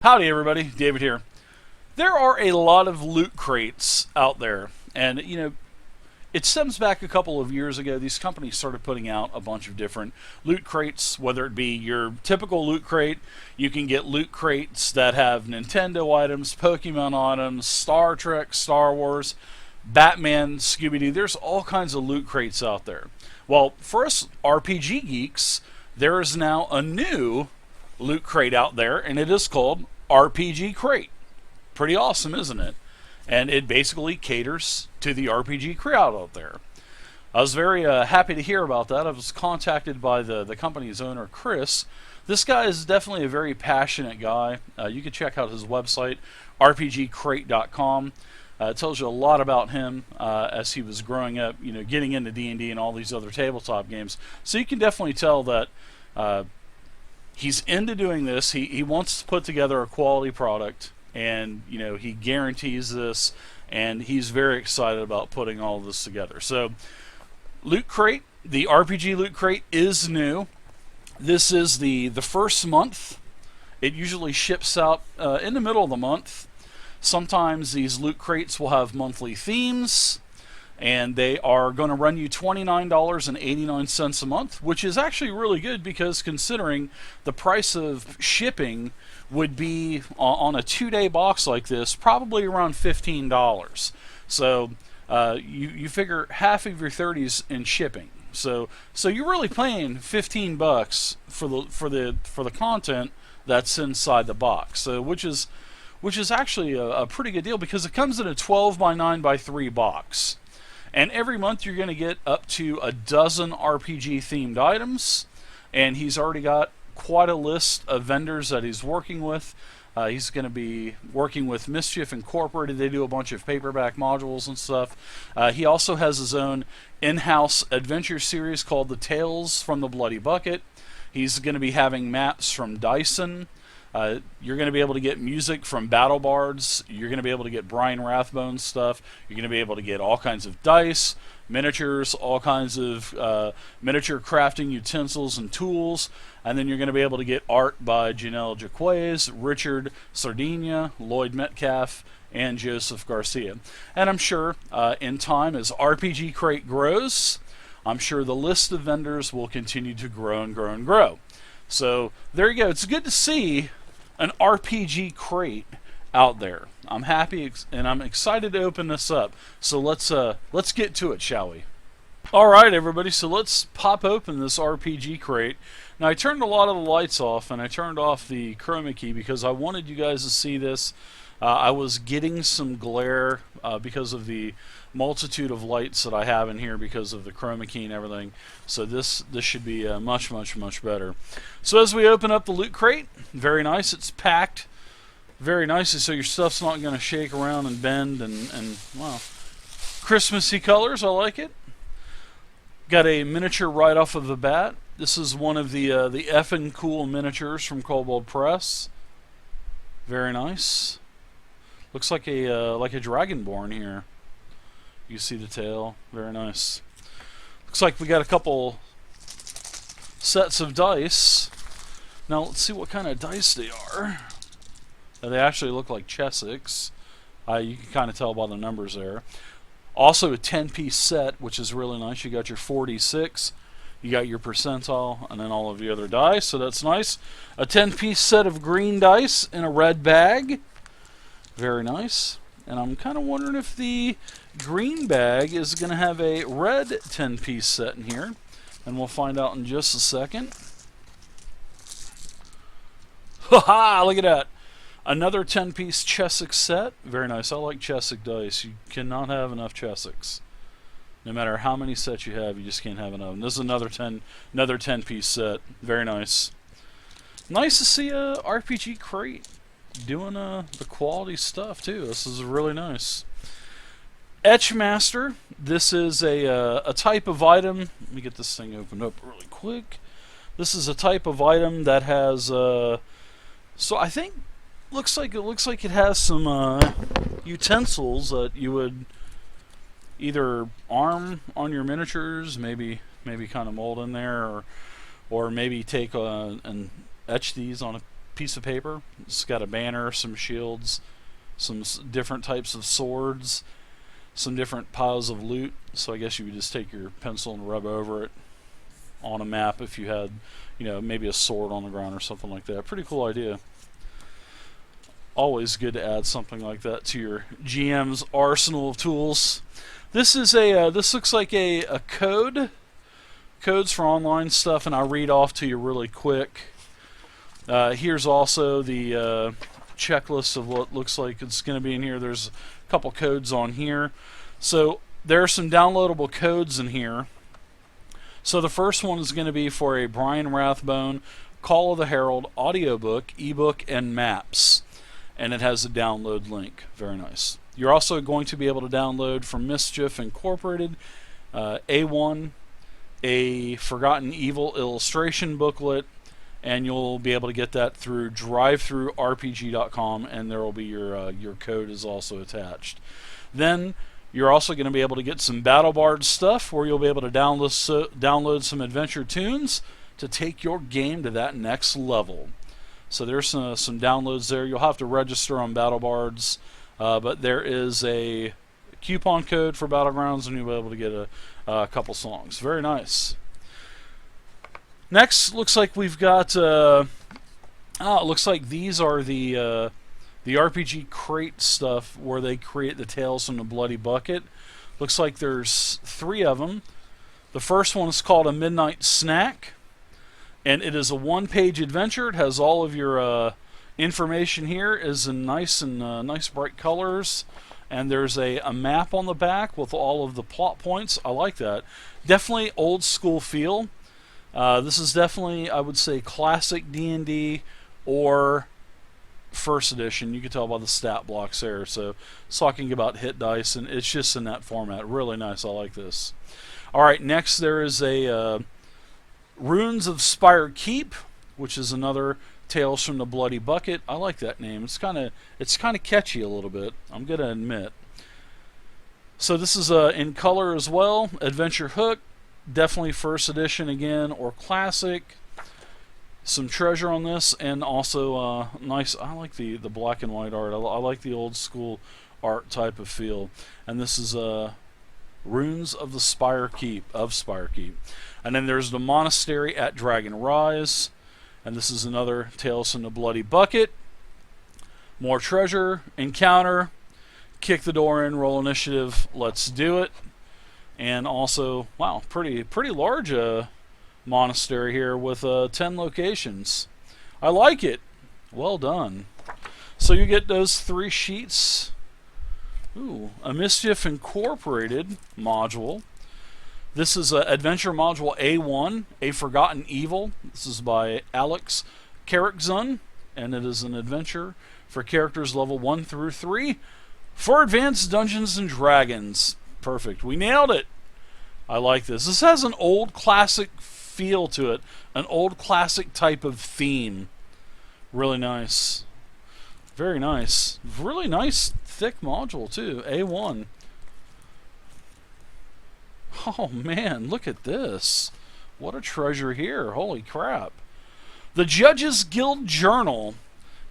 Howdy everybody, David here. There are a lot of loot crates out there, and it stems back a couple of years ago. These companies started putting out a bunch of different loot crates, whether it be your typical loot crate. You can get loot crates that have Nintendo items, Pokemon items, Star Trek, Star Wars, Batman, Scooby-Doo. There's all kinds of loot crates out there. Well, for us RPG geeks, there is now a new loot crate out there, and it is called RPG Crate. Pretty awesome, isn't it? And it basically caters to the RPG crowd out there. I was very happy to hear about that. I was contacted by the company's owner, Chris. This guy is definitely a very passionate guy. You can check out his website, rpgcrate.com. It tells you a lot about him as he was growing up, getting into D&D and all these other tabletop games. So you can definitely tell that he's into doing this. He wants to put together a quality product, and he guarantees this, and he's very excited about putting all of this together. So Loot Crate, the RPG Loot Crate, is new. This is the first month. It usually ships out in the middle of the month. Sometimes these loot crates will have monthly themes, and they are going to run you $29.89 a month, which is actually really good, because considering the price of shipping would be on a 2-day box like this probably around $15. So you figure half of your 30s in shipping. So you're really paying $15 for the content that's inside the box. So which is actually a pretty good deal, because it comes in a 12 by 9 by 3 box. And every month you're going to get up to a dozen RPG themed items, and he's already got quite a list of vendors that he's working with. He's going to be working with Mischief Incorporated. They do a bunch of paperback modules and stuff. He also has his own in-house adventure series called The Tales from the Bloody Bucket. He's going to be having maps from Dyson. You're going to be able to get music from Battlebards. You're going to be able to get Brian Rathbone stuff. You're going to be able to get all kinds of dice, miniatures, all kinds of miniature crafting utensils and tools. And then you're going to be able to get art by Janelle Jaquez, Richard Sardina, Lloyd Metcalf, and Joseph Garcia. And I'm sure in time, as RPG Crate grows, I'm sure the list of vendors will continue to grow and grow and grow. So there you go. It's good to see an RPG crate out there. I'm happy and I'm excited to open this up. So let's get to it, shall we? All right, everybody. So let's pop open this RPG crate. Now, I turned a lot of the lights off, and I turned off the chroma key because I wanted you guys to see this. I was getting some glare because of the multitude of lights that I have in here because of the chroma key and everything. So this should be much better. So as we open up the loot crate, very nice. It's packed very nicely, so your stuff's not going to shake around and bend, and wow, Christmassy colors. I like it. Got a miniature right off of the bat. This is one of the effing cool miniatures from Kobold Press. Very nice. Looks like a Dragonborn here. You see the tail. Very nice. Looks like we got a couple sets of dice. Now let's see what kind of dice they are. They actually look like Chessex. You can kind of tell by the numbers there. Also a 10-piece set, which is really nice. You got your 46, you got your percentile, and then all of the other dice, so that's nice. A 10-piece set of green dice in a red bag. Very nice. And I'm kind of wondering if the green bag is going to have a red 10-piece set in here. And we'll find out in just a second. Ha-ha! Look at that. Another 10-piece Chessex set. Very nice. I like Chessex dice. You cannot have enough Chessex. No matter how many sets you have, you just can't have enough. And this is another 10-piece set. Very nice. Nice to see a RPG crate doing the quality stuff too. This is really nice. Etchmaster. This is a type of item. Let me get this thing opened up really quick. This is a type of item that has so I think looks like it has some utensils that you would either arm on your miniatures, maybe kind of mold in there, or maybe take and etch these on a piece of paper. It's got a banner, some shields, some different types of swords, some different piles of loot. So I guess you would just take your pencil and rub over it on a map if you had, you know, maybe a sword on the ground or something like that. Pretty cool idea. Always good to add something like that to your GM's arsenal of tools. This is a this looks like a codes for online stuff, and I'll read off to you really quick. Here's also the checklist of what looks like it's going to be in here. There's a couple codes on here. So there are some downloadable codes in here. So the first one is going to be for a Brian Rathbone Call of the Herald audiobook, ebook, and maps. And it has a download link. Very nice. You're also going to be able to download from Mischief Incorporated A1, a Forgotten Evil illustration booklet, and you'll be able to get that through DRIVETHRU and there will be your code is also attached. Then you're also going to be able to get some Battlebards stuff where you'll be able to download some adventure tunes to take your game to that next level. So there's some downloads there. You'll have to register on Battlebards, but there is a coupon code for Battlegrounds, and you'll be able to get a couple songs. Very nice. Next, looks like we've got. It looks like these are the RPG crate stuff where they create the Tales from the Bloody Bucket. Looks like there's 3 of them. The first one is called A Midnight Snack. And it is a 1-page adventure. It has all of your information here. It is in nice bright colors. And there's a map on the back with all of the plot points. I like that. Definitely old school feel. This is definitely, I would say, classic D&D or first edition. You can tell by the stat blocks there. So it's talking about hit dice, and it's just in that format. Really nice. I like this. All right, next there is a Runes of Spire Keep, which is another Tales from the Bloody Bucket. I like that name. It's kind of catchy a little bit, I'm gonna admit. So this is in color as well. Adventure Hook, definitely first edition again or classic. Some treasure on this, and also nice. I like the black and white art. I like the old school art type of feel. And this is Runes of the Spire Keep And then there's the Monastery at Dragon Rise, and this is another Tales from the Bloody Bucket. More treasure, encounter, kick the door in, roll initiative, let's do it. And also, wow, pretty large monastery here with 10 locations. I like it. Well done. So you get those 3 sheets. Ooh, a Mischief Incorporated module. This is Adventure Module A1, A Forgotten Evil. This is by Alex Carrickson, and it is an adventure for characters level 1 through 3 for Advanced Dungeons and Dragons. Perfect. We nailed it. I like this. This has an old classic feel to it, an old classic type of theme. Really nice. Very nice. Really nice thick module too. A1. Oh man, look at this. What a treasure here. Holy crap. The Judges Guild Journal.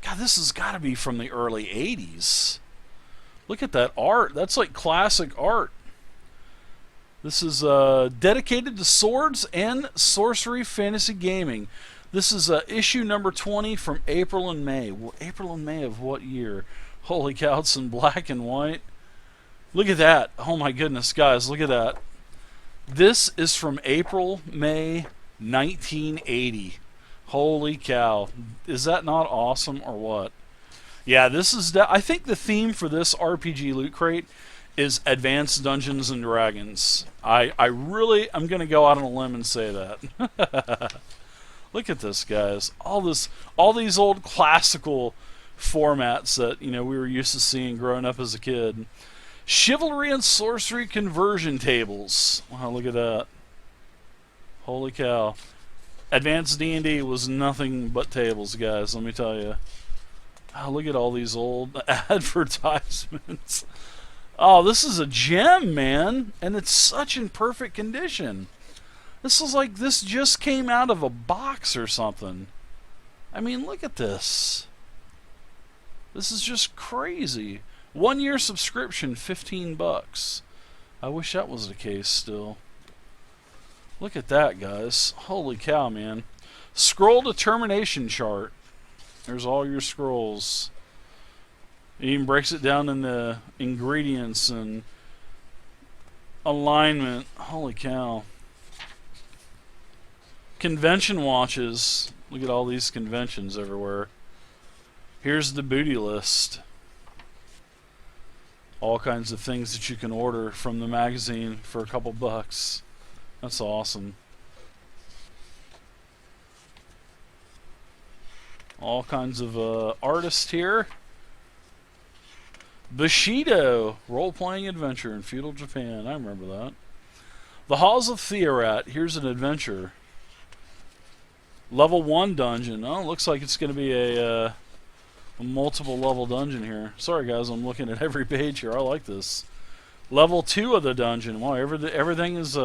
God, this has got to be from the early 80s. Look at that art. That's like classic art. This is dedicated to swords and sorcery fantasy gaming. This is issue number 20 from April and May. Well, April and May of what year? Holy cow, it's in black and white. Look at that. Oh my goodness, guys, look at that. This is from April, May 1980. Holy cow. Is that not awesome or what? Yeah, this is... I think the theme for this RPG Loot Crate is Advanced Dungeons and Dragons. I'm going to go out on a limb and say that. Look at this, guys. All these old classical formats that, you know, we were used to seeing growing up as a kid. Chivalry and Sorcery conversion tables. Wow, look at that. Holy cow. Advanced D&D was nothing but tables, guys, let me tell you. Oh, look at all these old advertisements. Oh, this is a gem, man. And it's such in perfect condition. This is like this just came out of a box or something. I mean, look at this. This is just crazy. 1 year subscription, $15. I wish that was the case still. Look at that, guys. Holy cow, man. Scroll determination chart. There's all your scrolls. It even breaks it down into ingredients and alignment. Holy cow. Convention watches. Look at all these conventions everywhere. Here's the booty list. All kinds of things that you can order from the magazine for a couple bucks. That's awesome. All kinds of artists here. Bushido, role-playing adventure in feudal Japan. I remember that. The Halls of Theorat. Here's an adventure. Level 1 dungeon. Oh, looks like it's going to be a multiple level dungeon here. Sorry guys, I'm looking at every page here. I like this. Level 2 of the dungeon. Wow, everything is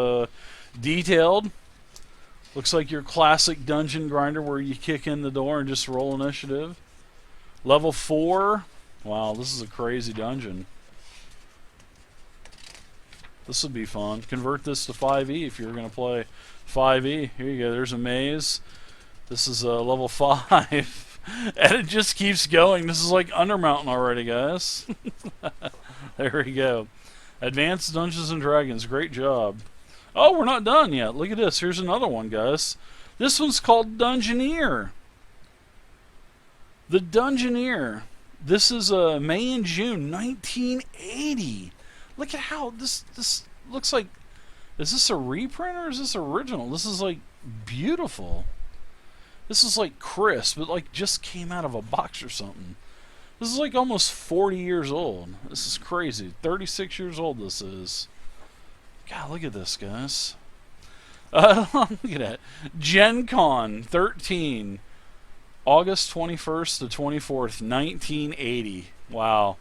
detailed. Looks like your classic dungeon grinder where you kick in the door and just roll initiative. Level 4. Wow, this is a crazy dungeon. This would be fun. Convert this to 5e if you're going to play 5e. Here you go. There's a maze. This is level 5. And it just keeps going. This is like Undermountain already, guys. There we go. Advanced Dungeons and Dragons. Great job. Oh, we're not done yet. Look at this. Here's another one, guys. This one's called Dungeoneer. The Dungeoneer. This is May and June 1980. Look at how this looks like. Is this a reprint or is this original? This is like beautiful. This is like crisp. It like just came out of a box or something. This is like almost 40 years old. This is crazy. 36 years old this is. God, look at this, guys. Look at that. Gen Con 13. August 21st to 24th, 1980. Wow.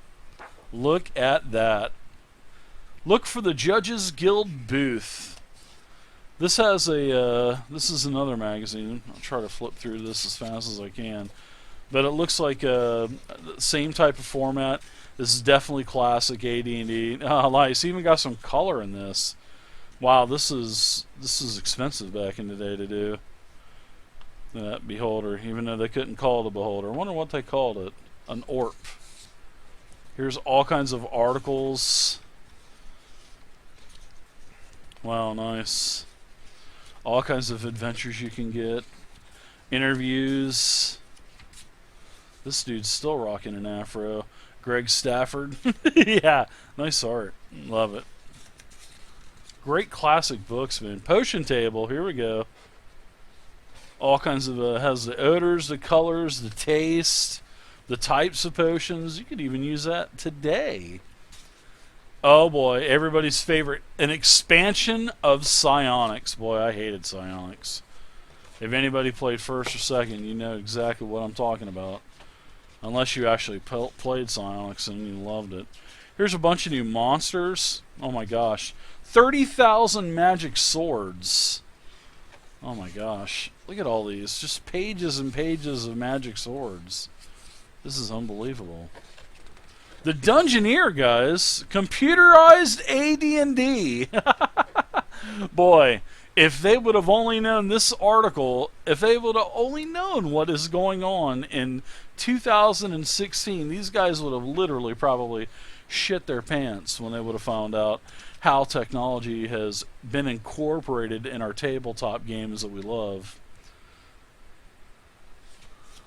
Look at that. Look for the Judges Guild booth. This has a, this is another magazine. I'll try to flip through this as fast as I can. But it looks like the same type of format. This is definitely classic AD&D. Oh, nice. Even got some color in this. Wow, this is expensive back in the day to do. That beholder, even though they couldn't call it a beholder. I wonder what they called it. An orp. Here's all kinds of articles. Wow, nice. All kinds of adventures you can get. Interviews. This dude's still rocking an afro. Greg Stafford. Yeah, nice art. Love it. Great classic books, man. Potion table. Here we go. All kinds of has the odors, the colors, the taste, the types of potions. You could even use that today. Oh boy, everybody's favorite, an expansion of psionics. Boy, I hated psionics. If anybody played first or second, you know exactly what I'm talking about. Unless you actually played psionics and you loved it. Here's a bunch of new monsters. Oh my gosh, 30,000 magic swords. Oh my gosh. Look at all these. Just pages and pages of magic swords. This is unbelievable. The Dungeoneer, guys. Computerized AD&D. Boy, if they would have only known this article, if they would have only known what is going on in 2016, these guys would have literally probably shit their pants when they would have found out how technology has been incorporated in our tabletop games that we love.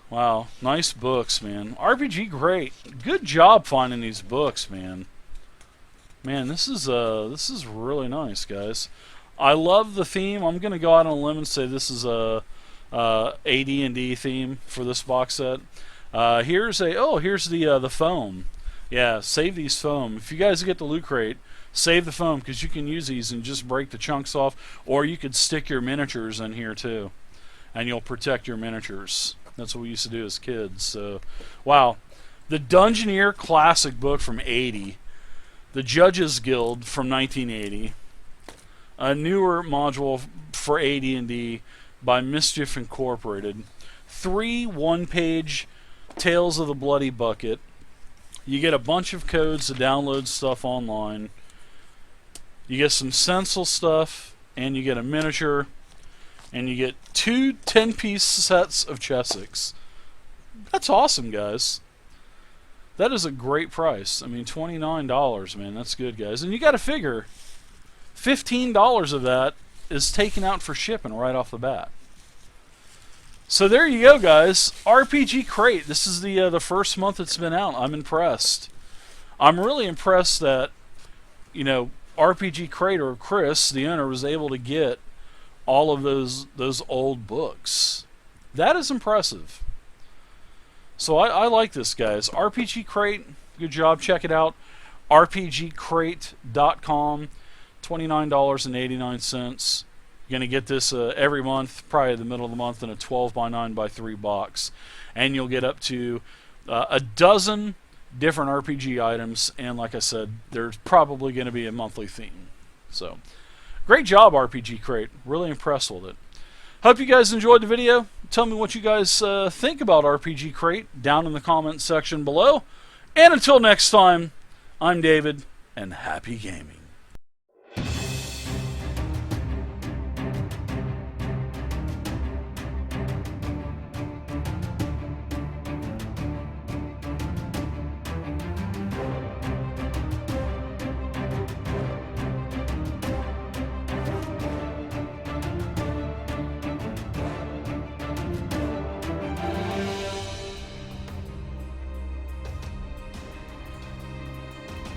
Wow, nice books, man. RPG, great. Good job finding these books, man. Man, this is really nice, guys. I love the theme. I'm gonna go out on a limb and say this is a AD&D theme for this box set. Here's the foam. Yeah, save these foam. If you guys get the loot crate, save the foam because you can use these and just break the chunks off, or you could stick your miniatures in here too, and you'll protect your miniatures. That's what we used to do as kids. So, wow, the Dungeoneer classic book from '80, the Judges Guild from 1980, a newer module for AD&D by Mischief Incorporated. 3 one-page Tales of the Bloody Bucket. You get a bunch of codes to download stuff online. You get some stencil stuff, and you get a miniature, and you get 2 10-piece sets of Chessex. That's awesome, guys. That is a great price. I mean, $29, man. That's good, guys. And you got to figure, $15 of that is taken out for shipping right off the bat. So there you go, guys. RPG Crate. This is the first month it's been out. I'm impressed. I'm really impressed that, you know, RPG Crate, or Chris, the owner, was able to get all of those old books. That is impressive. So I like this, guys. RPG Crate, good job. Check it out. RPGcrate.com, $29.89. You're going to get this every month, probably the middle of the month, in a 12x9x3 box. And you'll get up to a dozen different RPG items. And like I said, there's probably going to be a monthly theme. So, great job, RPG Crate. Really impressed with it. Hope you guys enjoyed the video. Tell me what you guys think about RPG Crate down in the comments section below. And until next time, I'm David, and happy gaming.